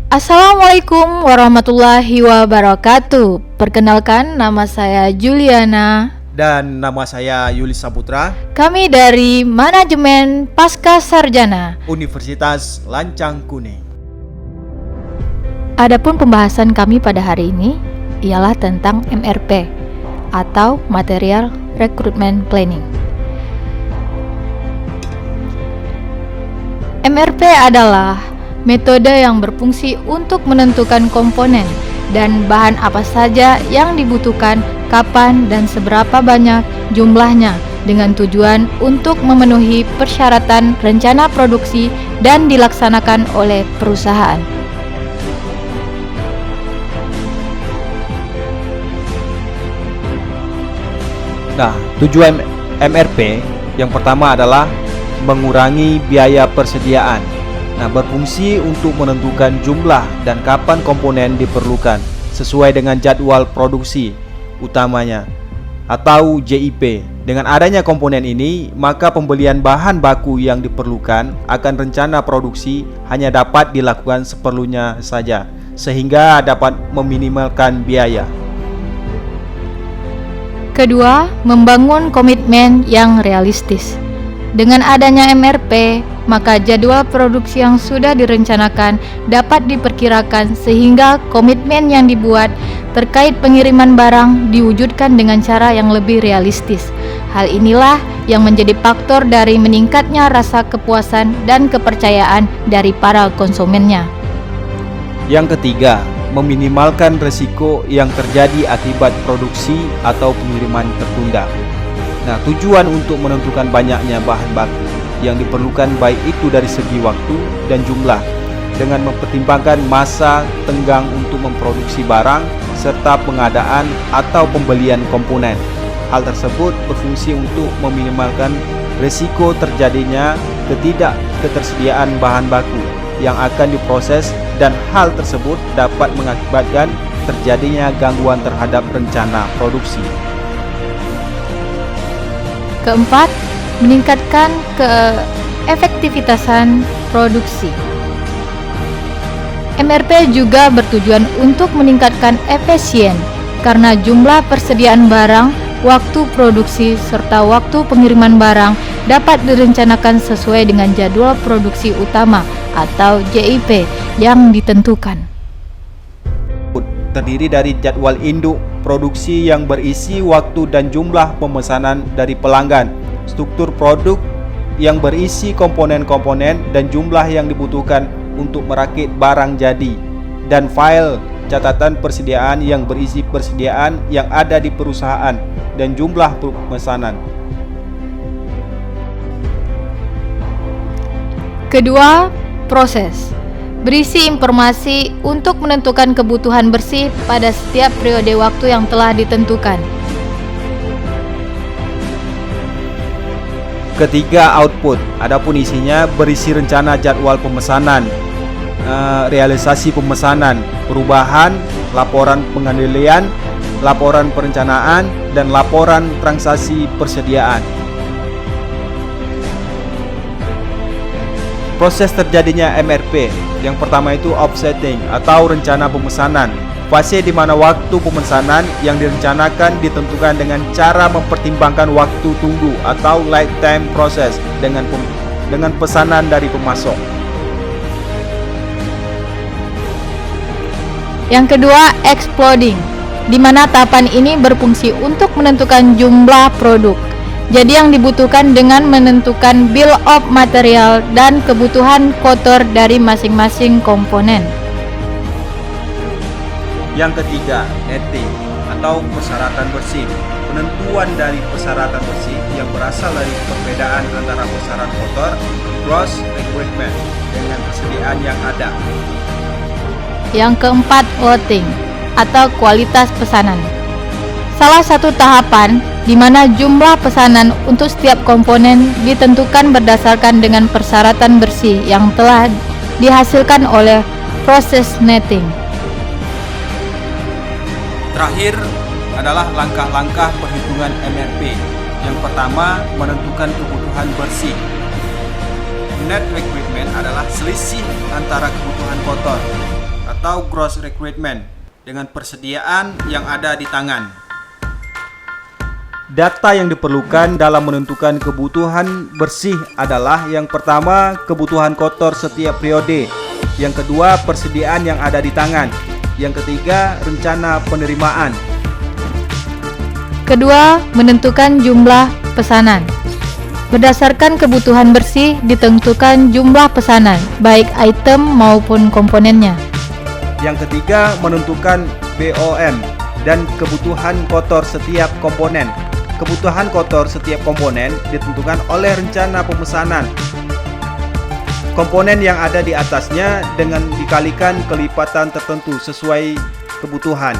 Assalamualaikum warahmatullahi wabarakatuh. Perkenalkan, nama saya Juliana. Dan nama saya Yulis Saputra, Kami dari Manajemen Pasca Sarjana. Universitas Lancang Kuning. Adapun pembahasan kami pada hari ini ialah tentang MRP atau Material Recruitment Planning. MRP adalah metode yang berfungsi untuk menentukan komponen dan bahan apa saja yang dibutuhkan, kapan dan seberapa banyak jumlahnya, dengan tujuan untuk memenuhi persyaratan rencana produksi dan dilaksanakan oleh perusahaan. Nah, tujuan MRP yang pertama adalah mengurangi biaya persediaan. Nah, berfungsi untuk menentukan jumlah dan kapan komponen diperlukan sesuai dengan jadwal produksi utamanya atau JIP. Dengan adanya komponen ini, maka pembelian bahan baku yang diperlukan akan rencana produksi hanya dapat dilakukan seperlunya saja, sehingga dapat meminimalkan biaya. Kedua, membangun komitmen yang realistis. Dengan adanya MRP, maka jadwal produksi yang sudah direncanakan dapat diperkirakan sehingga komitmen yang dibuat terkait pengiriman barang diwujudkan dengan cara yang lebih realistis. Hal inilah yang menjadi faktor dari meningkatnya rasa kepuasan dan kepercayaan dari para konsumennya. Yang ketiga, meminimalkan resiko yang terjadi akibat produksi atau pengiriman tertunda. Nah, tujuan untuk menentukan banyaknya bahan baku yang diperlukan baik itu dari segi waktu dan jumlah, dengan mempertimbangkan masa tenggang untuk memproduksi barang serta pengadaan atau pembelian komponen. Hal tersebut berfungsi untuk meminimalkan resiko terjadinya ketidakketersediaan bahan baku yang akan diproses, dan hal tersebut dapat mengakibatkan terjadinya gangguan terhadap rencana produksi. Keempat, meningkatkan keefektivitasan produksi. MRP juga bertujuan untuk meningkatkan efisien karena jumlah persediaan barang, waktu produksi, serta waktu pengiriman barang dapat direncanakan sesuai dengan jadwal produksi utama atau JIP yang ditentukan. Terdiri dari jadwal induk produksi yang berisi waktu dan jumlah pemesanan dari pelanggan, struktur produk yang berisi komponen-komponen dan jumlah yang dibutuhkan untuk merakit barang jadi, dan file catatan persediaan yang berisi persediaan yang ada di perusahaan dan jumlah pemesanan. Kedua, proses. Berisi informasi untuk menentukan kebutuhan bersih pada setiap periode waktu yang telah ditentukan. Ketiga, output. Adapun isinya berisi rencana jadwal pemesanan, realisasi pemesanan, perubahan, laporan pengendalian, laporan perencanaan, dan laporan transaksi persediaan. Proses terjadinya MRP. Yang pertama itu offsetting atau rencana pemesanan. Fase di mana waktu pemesanan yang direncanakan ditentukan dengan cara mempertimbangkan waktu tunggu atau lead time process dengan pesanan dari pemasok. Yang kedua, exploding, di mana tahapan ini berfungsi untuk menentukan jumlah produk. Jadi yang dibutuhkan dengan menentukan bill of material dan kebutuhan kotor dari masing-masing komponen. Yang ketiga, netting atau persyaratan bersih. Penentuan dari persyaratan bersih yang berasal dari perbedaan antara persyaratan kotor, gross requirement, dengan persediaan yang ada. Yang keempat, loading atau kualitas pesanan. Salah satu tahapan di mana jumlah pesanan untuk setiap komponen ditentukan berdasarkan dengan persyaratan bersih yang telah dihasilkan oleh proses netting. Terakhir adalah langkah-langkah perhitungan MRP. Yang pertama, menentukan kebutuhan bersih. Net requirement adalah selisih antara kebutuhan kotor. atau gross requirement dengan persediaan yang ada di tangan. Data yang diperlukan dalam menentukan kebutuhan bersih adalah yang pertama, kebutuhan kotor setiap periode. Yang kedua, persediaan yang ada di tangan. Yang ketiga, rencana penerimaan. Kedua, menentukan jumlah pesanan. Berdasarkan kebutuhan bersih, ditentukan jumlah pesanan, baik item maupun komponennya. Yang ketiga, menentukan BOM dan kebutuhan kotor setiap komponen. Kebutuhan kotor setiap komponen ditentukan oleh rencana pemesanan. Komponen yang ada di atasnya dengan dikalikan kelipatan tertentu sesuai kebutuhan.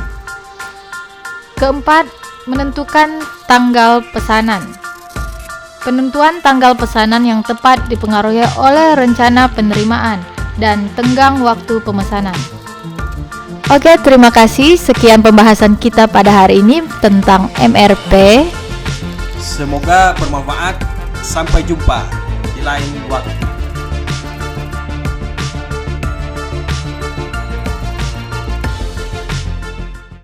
Keempat, menentukan tanggal pesanan. Penentuan tanggal pesanan yang tepat dipengaruhi oleh rencana penerimaan dan tenggang waktu pemesanan. Oke, terima kasih. Sekian pembahasan kita pada hari ini tentang MRP. Semoga bermanfaat. Sampai jumpa di lain waktu.